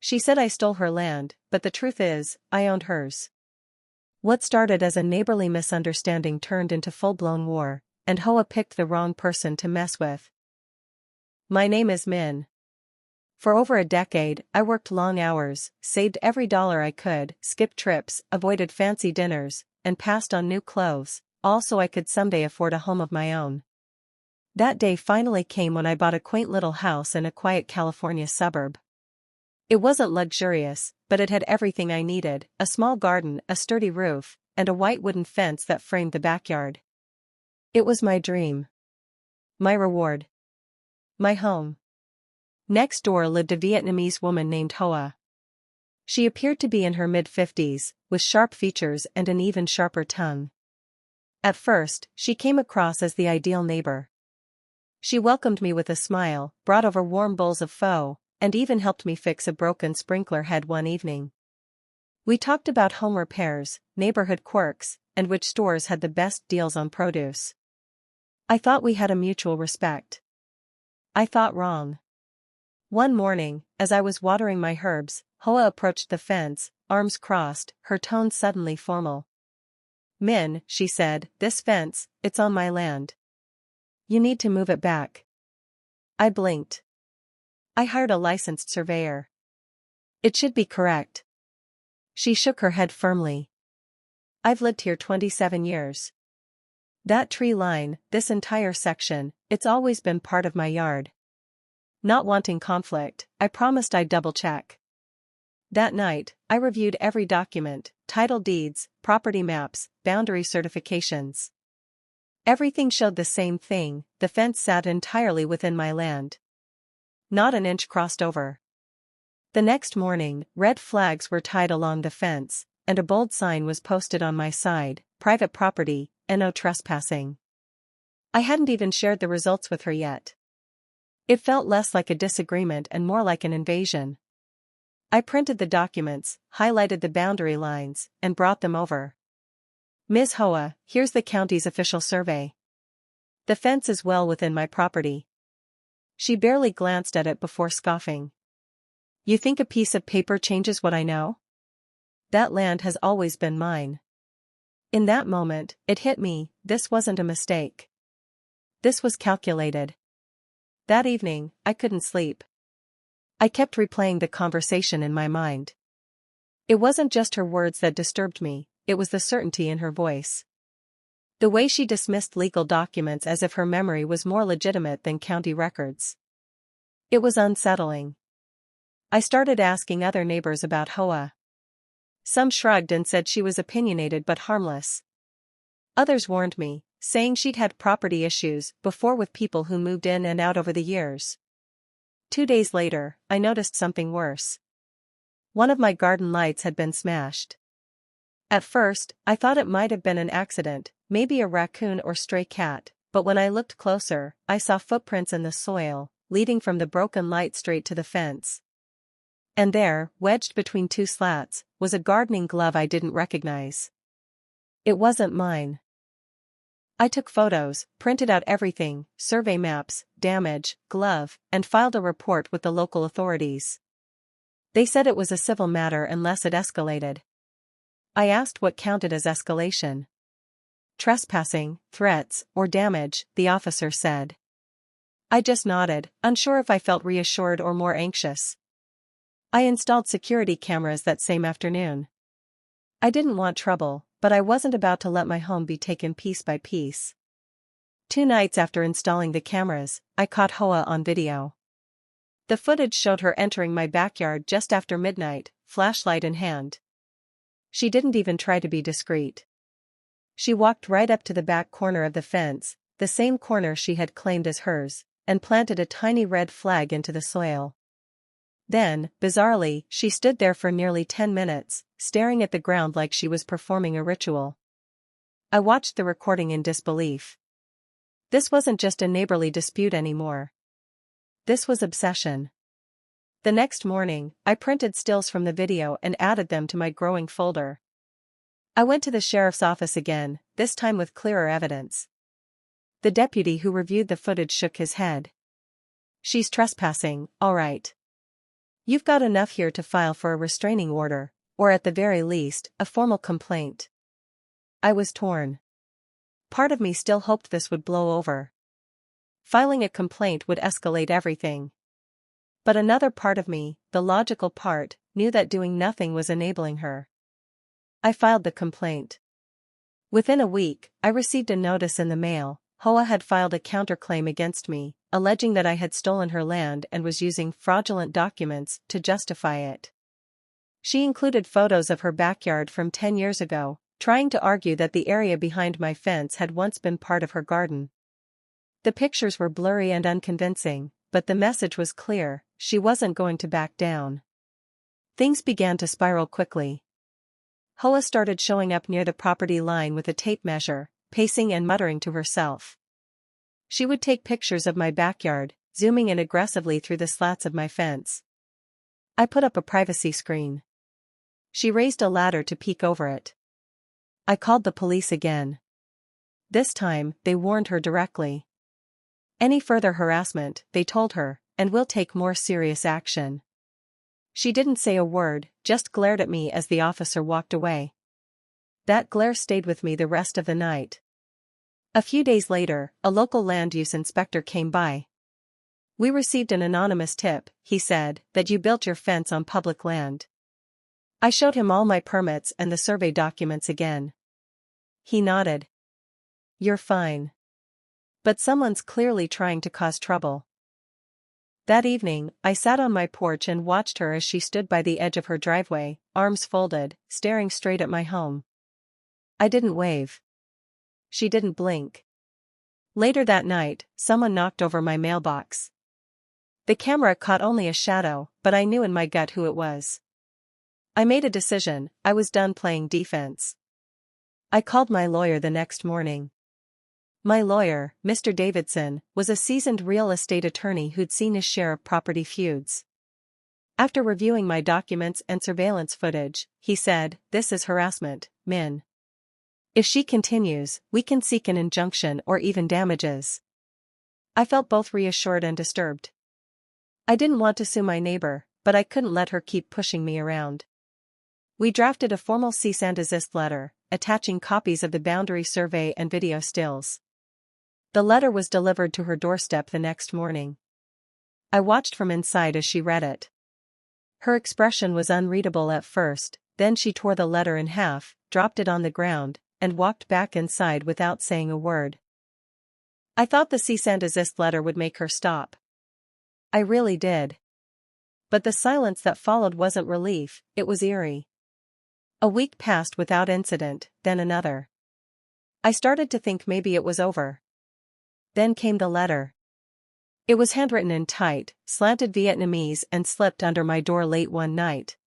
She said I stole her land, but the truth is, I owned hers. What started as a neighborly misunderstanding turned into full-blown war, and Hoa picked the wrong person to mess with. My name is Min. For over a decade, I worked long hours, saved every dollar I could, skipped trips, avoided fancy dinners, and passed on new clothes, all so I could someday afford a home of my own. That day finally came when I bought a quaint little house in a quiet California suburb. It wasn't luxurious, but it had everything I needed: a small garden, a sturdy roof, and a white wooden fence that framed the backyard. It was my dream. My reward. My home. Next door lived a Vietnamese woman named Hoa. She appeared to be in her mid-50s, with sharp features and an even sharper tongue. At first, she came across as the ideal neighbor. She welcomed me with a smile, brought over warm bowls of pho, and even helped me fix a broken sprinkler head one evening. We talked about home repairs, neighborhood quirks, and which stores had the best deals on produce. I thought we had a mutual respect. I thought wrong. One morning, as I was watering my herbs, Hoa approached the fence, arms crossed, her tone suddenly formal. "Min," she said, "this fence, it's on my land. You need to move it back." I blinked. I hired a licensed surveyor. It should be correct. She shook her head firmly. I've lived here 27 years. That tree line, this entire section, it's always been part of my yard. Not wanting conflict, I promised I'd double-check. That night, I reviewed every document: title deeds, property maps, boundary certifications. Everything showed the same thing: the fence sat entirely within my land. Not an inch crossed over. The next morning, red flags were tied along the fence, and a bold sign was posted on my side: private property, no trespassing. I hadn't even shared the results with her yet. It felt less like a disagreement and more like an invasion. I printed the documents, highlighted the boundary lines, and brought them over. "Ms. Hoa, here's the county's official survey. The fence is well within my property." She barely glanced at it before scoffing. "You think a piece of paper changes what I know? That land has always been mine." In that moment, it hit me: this wasn't a mistake. This was calculated. That evening, I couldn't sleep. I kept replaying the conversation in my mind. It wasn't just her words that disturbed me, it was the certainty in her voice. The way she dismissed legal documents as if her memory was more legitimate than county records. It was unsettling. I started asking other neighbors about Hoa. Some shrugged and said she was opinionated but harmless. Others warned me, saying she'd had property issues before with people who moved in and out over the years. 2 days later, I noticed something worse. One of my garden lights had been smashed. At first, I thought it might have been an accident, maybe a raccoon or stray cat, but when I looked closer, I saw footprints in the soil, leading from the broken light straight to the fence. And there, wedged between 2 slats, was a gardening glove I didn't recognize. It wasn't mine. I took photos, printed out everything: survey maps, damage, glove, and filed a report with the local authorities. They said it was a civil matter unless it escalated. I asked what counted as escalation. "Trespassing, threats, or damage," the officer said. I just nodded, unsure if I felt reassured or more anxious. I installed security cameras that same afternoon. I didn't want trouble, but I wasn't about to let my home be taken piece by piece. 2 nights after installing the cameras, I caught Hoa on video. The footage showed her entering my backyard just after midnight, flashlight in hand. She didn't even try to be discreet. She walked right up to the back corner of the fence, the same corner she had claimed as hers, and planted a tiny red flag into the soil. Then, bizarrely, she stood there for nearly 10 minutes, staring at the ground like she was performing a ritual. I watched the recording in disbelief. This wasn't just a neighborly dispute anymore. This was obsession. The next morning, I printed stills from the video and added them to my growing folder. I went to the sheriff's office again, this time with clearer evidence. The deputy who reviewed the footage shook his head. "She's trespassing, all right. You've got enough here to file for a restraining order, or at the very least, a formal complaint. I was torn. Part of me still hoped this would blow over. Filing a complaint would escalate everything. But another part of me, the logical part, knew that doing nothing was enabling her. I filed the complaint. Within a week, I received a notice in the mail. Hoa had filed a counterclaim against me, alleging that I had stolen her land and was using fraudulent documents to justify it. She included photos of her backyard from 10 years ago, trying to argue that the area behind my fence had once been part of her garden. The pictures were blurry and unconvincing, but the message was clear: she wasn't going to back down. Things began to spiral quickly. Hoa started showing up near the property line with a tape measure, pacing and muttering to herself. She would take pictures of my backyard, zooming in aggressively through the slats of my fence. I put up a privacy screen. She raised a ladder to peek over it. I called the police again. This time, they warned her directly. Any further harassment, they told her, and we'll take more serious action. She didn't say a word, just glared at me as the officer walked away. That glare stayed with me the rest of the night. A few days later, a local land use inspector came by. We received an anonymous tip, he said, that you built your fence on public land. I showed him all my permits and the survey documents again. He nodded. You're fine. But someone's clearly trying to cause trouble. That evening, I sat on my porch and watched her as she stood by the edge of her driveway, arms folded, staring straight at my home. I didn't wave. She didn't blink. Later that night, someone knocked over my mailbox. The camera caught only a shadow, but I knew in my gut who it was. I made a decision: I was done playing defense. I called my lawyer the next morning. My lawyer, Mr. Davidson, was a seasoned real estate attorney who'd seen his share of property feuds. After reviewing my documents and surveillance footage, he said, "This is harassment, Min. If she continues, we can seek an injunction or even damages." I felt both reassured and disturbed. I didn't want to sue my neighbor, but I couldn't let her keep pushing me around. We drafted a formal cease and desist letter, attaching copies of the boundary survey and video stills. The letter was delivered to her doorstep the next morning. I watched from inside as she read it. Her expression was unreadable at first, then she tore the letter in half, dropped it on the ground, and walked back inside without saying a word. I thought the cease and desist letter would make her stop. I really did. But the silence that followed wasn't relief, it was eerie. A week passed without incident, then another. I started to think maybe it was over. Then came the letter. It was handwritten in tight, slanted Vietnamese and slipped under my door late one night.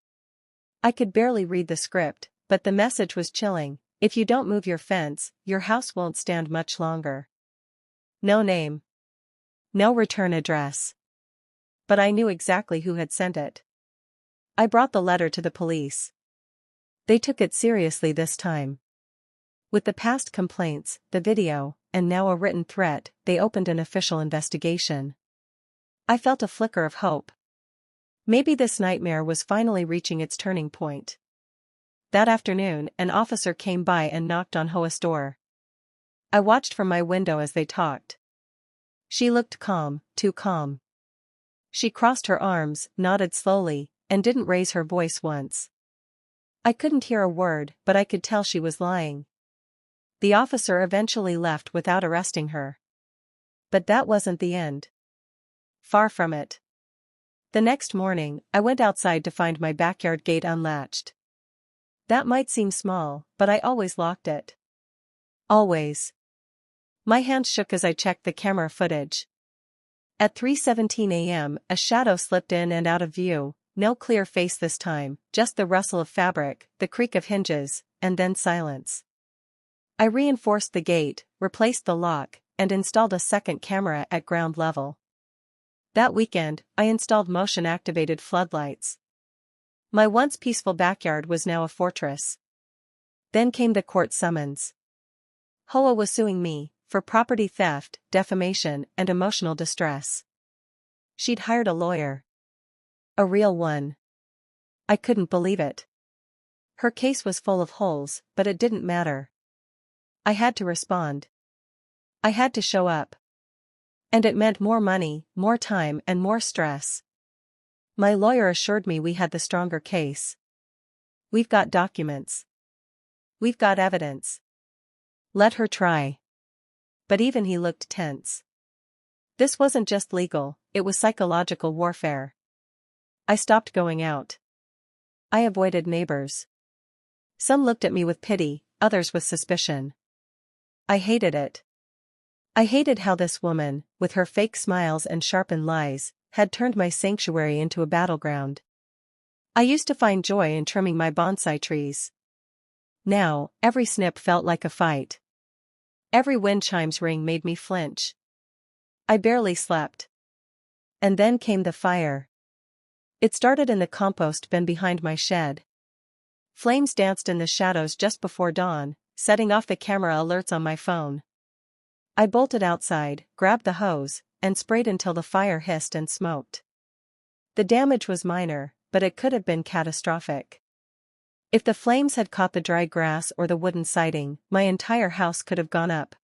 I could barely read the script, but the message was chilling: if you don't move your fence, your house won't stand much longer. No name. No return address. But I knew exactly who had sent it. I brought the letter to the police. They took it seriously this time. With the past complaints, the video, and now a written threat, they opened an official investigation. I felt a flicker of hope. Maybe this nightmare was finally reaching its turning point. That afternoon, an officer came by and knocked on Hoa's door. I watched from my window as they talked. She looked calm, too calm. She crossed her arms, nodded slowly, and didn't raise her voice once. I couldn't hear a word, but I could tell she was lying. The officer eventually left without arresting her. But that wasn't the end. Far from it. The next morning, I went outside to find my backyard gate unlatched. That might seem small, but I always locked it. Always. My hand shook as I checked the camera footage. At 3:17 a.m., a shadow slipped in and out of view, no clear face this time, just the rustle of fabric, the creak of hinges, and then silence. I reinforced the gate, replaced the lock, and installed a second camera at ground level. That weekend, I installed motion-activated floodlights. My once peaceful backyard was now a fortress. Then came the court summons. Hoa was suing me for property theft, defamation, and emotional distress. She'd hired a lawyer. A real one. I couldn't believe it. Her case was full of holes, but it didn't matter. I had to respond. I had to show up. And it meant more money, more time, and more stress. My lawyer assured me we had the stronger case. We've got documents. We've got evidence. Let her try. But even he looked tense. This wasn't just legal, it was psychological warfare. I stopped going out. I avoided neighbors. Some looked at me with pity, others with suspicion. I hated it. I hated how this woman, with her fake smiles and sharpened lies, had turned my sanctuary into a battleground. I used to find joy in trimming my bonsai trees. Now, every snip felt like a fight. Every wind chime's ring made me flinch. I barely slept. And then came the fire. It started in the compost bin behind my shed. Flames danced in the shadows just before dawn, setting off the camera alerts on my phone. I bolted outside, grabbed the hose, and sprayed until the fire hissed and smoked. The damage was minor, but it could have been catastrophic. If the flames had caught the dry grass or the wooden siding, my entire house could have gone up.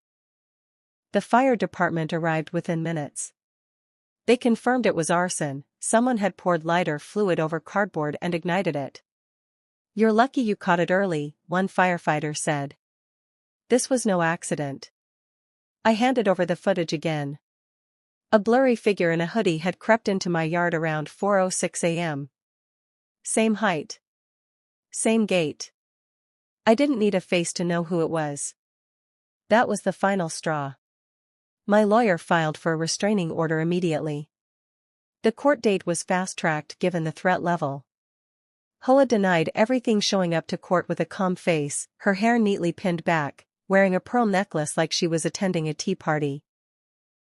The fire department arrived within minutes. They confirmed it was arson. Someone had poured lighter fluid over cardboard and ignited it. "You're lucky you caught it early," one firefighter said. This was no accident. I handed over the footage again. A blurry figure in a hoodie had crept into my yard around 4:06 a.m. Same height. Same gait. I didn't need a face to know who it was. That was the final straw. My lawyer filed for a restraining order immediately. The court date was fast-tracked given the threat level. Hoa denied everything, showing up to court with a calm face, her hair neatly pinned back, wearing a pearl necklace like she was attending a tea party.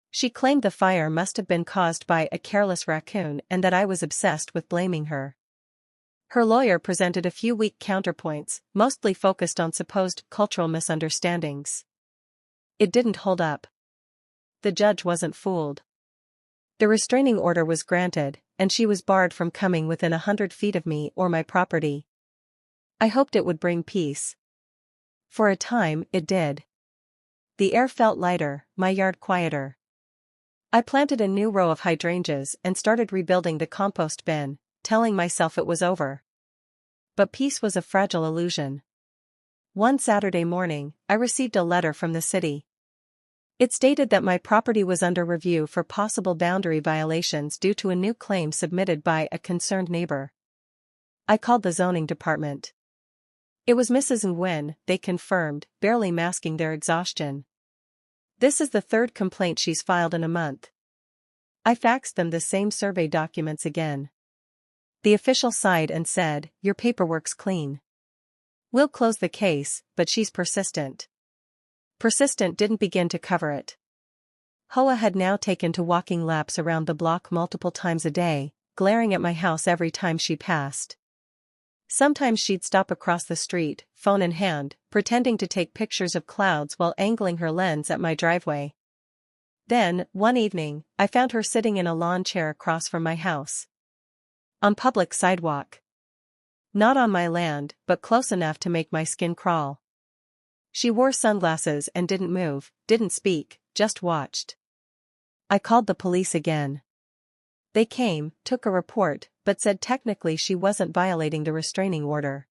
She claimed the fire must have been caused by a careless raccoon and that I was obsessed with blaming her. Her lawyer presented a few weak counterpoints, mostly focused on supposed cultural misunderstandings. It didn't hold up. The judge wasn't fooled. The restraining order was granted, and she was barred from coming within 100 feet of me or my property. I hoped it would bring peace. For a time, it did. The air felt lighter, my yard quieter. I planted a new row of hydrangeas and started rebuilding the compost bin, telling myself it was over. But peace was a fragile illusion. One Saturday morning, I received a letter from the city. It stated that my property was under review for possible boundary violations due to a new claim submitted by a concerned neighbor. I called the zoning department. It was Mrs. Nguyen, they confirmed, barely masking their exhaustion. "This is the third complaint she's filed in a month." I faxed them the same survey documents again. The official sighed and said, "Your paperwork's clean. We'll close the case, but she's persistent." Persistent didn't begin to cover it. Hoa had now taken to walking laps around the block multiple times a day, glaring at my house every time she passed. Sometimes she'd stop across the street, phone in hand, pretending to take pictures of clouds while angling her lens at my driveway. Then, one evening, I found her sitting in a lawn chair across from my house. On public sidewalk. Not on my land, but close enough to make my skin crawl. She wore sunglasses and didn't move, didn't speak, just watched. I called the police again. They came, took a report, but said technically she wasn't violating the restraining order.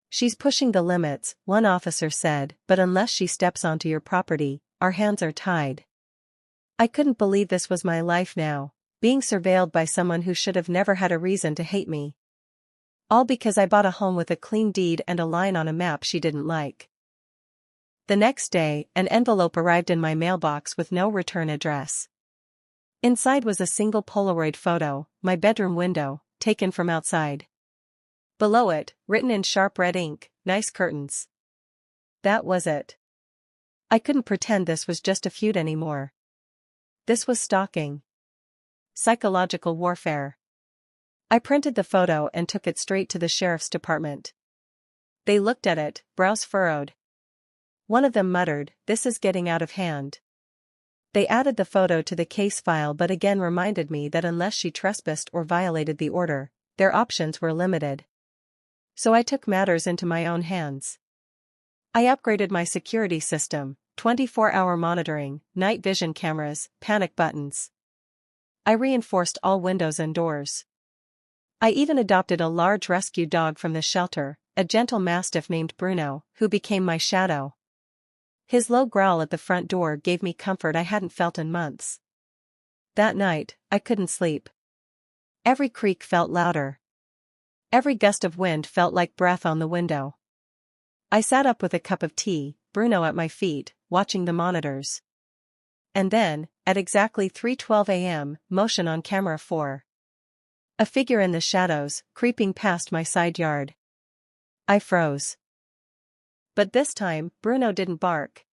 "She's pushing the limits," one officer said, "but unless she steps onto your property, our hands are tied." I couldn't believe this was my life now, being surveilled by someone who should have never had a reason to hate me. All because I bought a home with a clean deed and a line on a map she didn't like. The next day, an envelope arrived in my mailbox with no return address. Inside was a single Polaroid photo, my bedroom window, taken from outside. Below it, written in sharp red ink, "Nice curtains." That was it. I couldn't pretend this was just a feud anymore. This was stalking. Psychological warfare. I printed the photo and took it straight to the sheriff's department. They looked at it, brows furrowed. One of them muttered, "This is getting out of hand." They added the photo to the case file but again reminded me that unless she trespassed or violated the order, their options were limited. So I took matters into my own hands. I upgraded my security system, 24-hour monitoring, night vision cameras, panic buttons. I reinforced all windows and doors. I even adopted a large rescue dog from the shelter, a gentle mastiff named Bruno, who became my shadow. His low growl at the front door gave me comfort I hadn't felt in months. That night, I couldn't sleep. Every creak felt louder. Every gust of wind felt like breath on the window. I sat up with a cup of tea, Bruno at my feet, watching the monitors. And then, at exactly 3:12 a.m., motion on camera 4. A figure in the shadows, creeping past my side yard. I froze. But this time, Bruno didn't bark.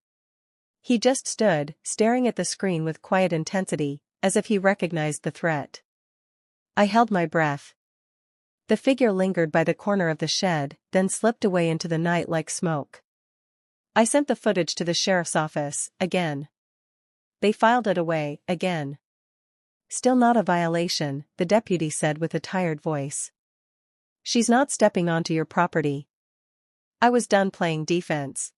He just stood, staring at the screen with quiet intensity, as if he recognized the threat. I held my breath. The figure lingered by the corner of the shed, then slipped away into the night like smoke. I sent the footage to the sheriff's office, again. They filed it away, again. Still not a violation, the deputy said with a tired voice. She's not stepping onto your property. I was done playing defense.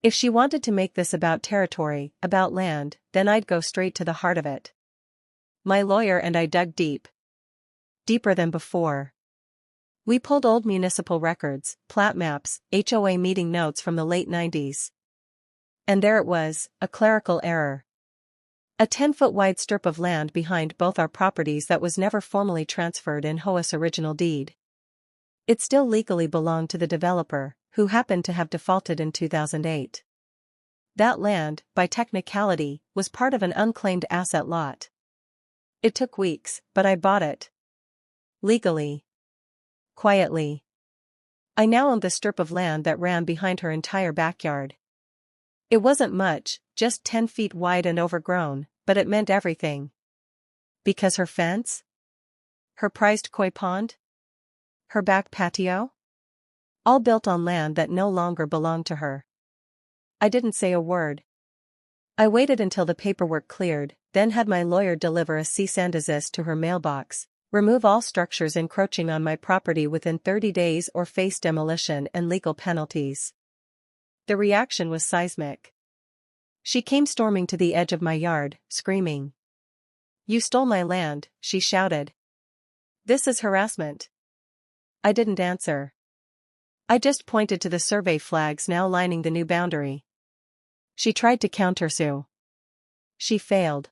If she wanted to make this about territory, about land, then I'd go straight to the heart of it. My lawyer and I dug deep. Deeper than before. We pulled old municipal records, plat maps, HOA meeting notes from the late 90s. And there it was, a clerical error. A 10-foot wide strip of land behind both our properties that was never formally transferred in HOA's original deed. It still legally belonged to the developer, who happened to have defaulted in 2008. That land, by technicality, was part of an unclaimed asset lot. It took weeks, but I bought it. Legally. Quietly. I now owned the strip of land that ran behind her entire backyard. It wasn't much, just 10 feet wide and overgrown, but it meant everything. Because her fence? Her prized koi pond? Her back patio? All built on land that no longer belonged to her. I didn't say a word. I waited until the paperwork cleared, then had my lawyer deliver a cease and desist to her mailbox, remove all structures encroaching on my property within 30 days or face demolition and legal penalties. The reaction was seismic. She came storming to the edge of my yard, screaming. "You stole my land," she shouted. "This is harassment." I didn't answer. I just pointed to the survey flags now lining the new boundary. She tried to countersue. She failed.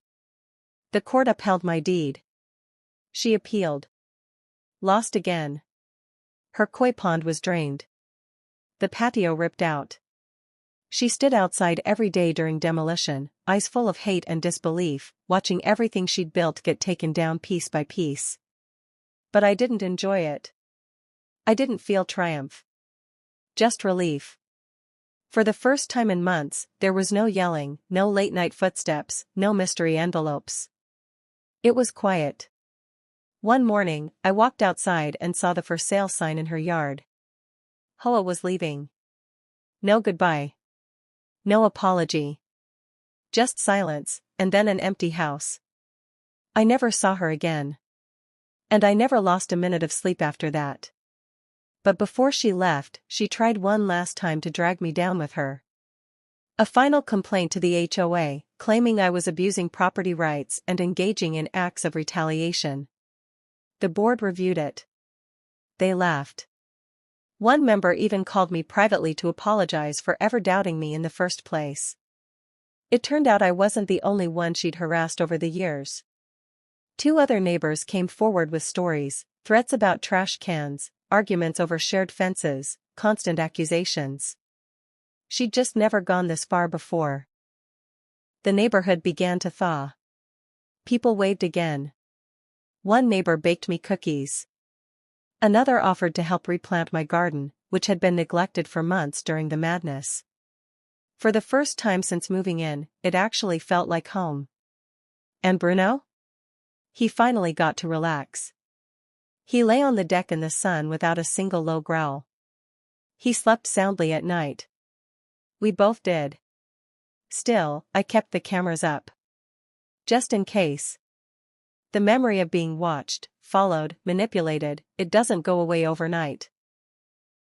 The court upheld my deed. She appealed. Lost again. Her koi pond was drained. The patio ripped out. She stood outside every day during demolition, eyes full of hate and disbelief, watching everything she'd built get taken down piece by piece. But I didn't enjoy it. I didn't feel triumph. Just relief. For the first time in months, there was no yelling, no late-night footsteps, no mystery envelopes. It was quiet. One morning, I walked outside and saw the for sale sign in her yard. Hoa was leaving. No goodbye. No apology. Just silence, and then an empty house. I never saw her again. And I never lost a minute of sleep after that. But before she left, she tried one last time to drag me down with her. A final complaint to the HOA, claiming I was abusing property rights and engaging in acts of retaliation. The board reviewed it. They laughed. One member even called me privately to apologize for ever doubting me in the first place. It turned out I wasn't the only one she'd harassed over the years. 2 other neighbors came forward with stories, threats about trash cans, arguments over shared fences, constant accusations. She'd just never gone this far before. The neighborhood began to thaw. People waved again. One neighbor baked me cookies. Another offered to help replant my garden, which had been neglected for months during the madness. For the first time since moving in, it actually felt like home. And Bruno? He finally got to relax. He lay on the deck in the sun without a single low growl. He slept soundly at night. We both did. Still, I kept the cameras up. Just in case. The memory of being watched, followed, manipulated, it doesn't go away overnight.